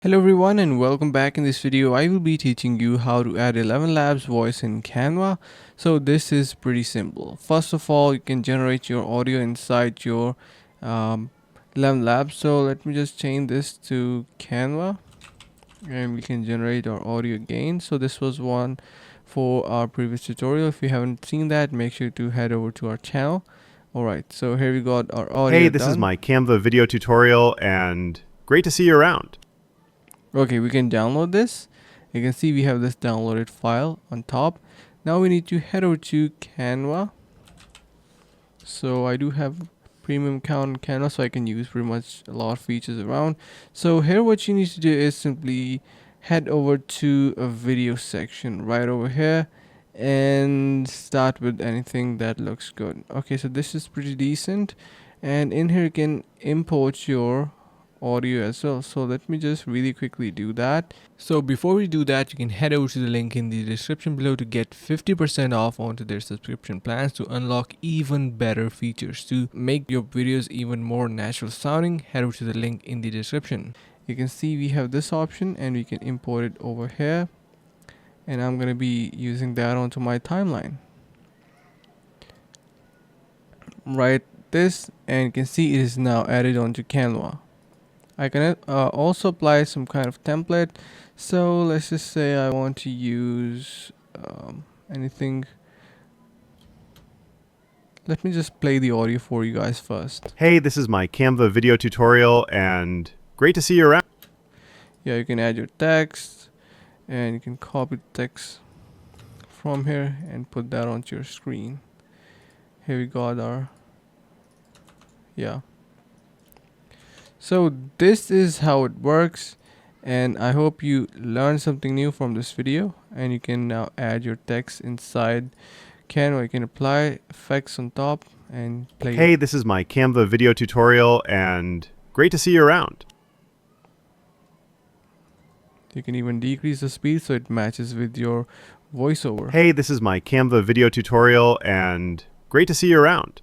Hello everyone and welcome back. In this video I will be teaching you how to add ElevenLabs Voice in Canva. So this is pretty simple. First of all, you can generate your audio inside your ElevenLabs. So let me just change this to Canva and we can generate our audio again. So this was one for our previous tutorial. If you haven't seen that, make sure to head over to our channel. Alright, so here we got our audio Hey, this is done. my Canva video tutorial and great to see you around. Okay, we can download this. You can see we have this downloaded file on top. Now we need to head over to Canva. So I do have premium account on Canva, so I can use pretty much a lot of features around. So here what you need to do is simply head over to a video section right over here and start with anything that looks good. Okay, so this is pretty decent, and in here you can import your audio as well. So let me just really quickly do that. So before we do that, you can head over to the link in the description below to get 50% off onto their subscription plans to unlock even better features to make your videos even more natural sounding. Head over to the link in the description. You can see we have this option and we can import it over here, and I'm going to be using that onto my timeline right this, and you can see it is now added onto Canva. I can also apply some kind of template. So let's just say I want to use anything. Let me just play the audio for you guys first. Hey, this is my Canva video tutorial and great to see you around. Yeah, you can add your text and you can copy the text from here and put that onto your screen. Here we got our, yeah. So this is how it works, and I hope you learned something new from this video. And you can now add your text inside Canva. You can apply effects on top and play. Hey, this is my Canva video tutorial and great to see you around. You can even decrease the speed so it matches with your voiceover. Hey, this is my Canva video tutorial and great to see you around.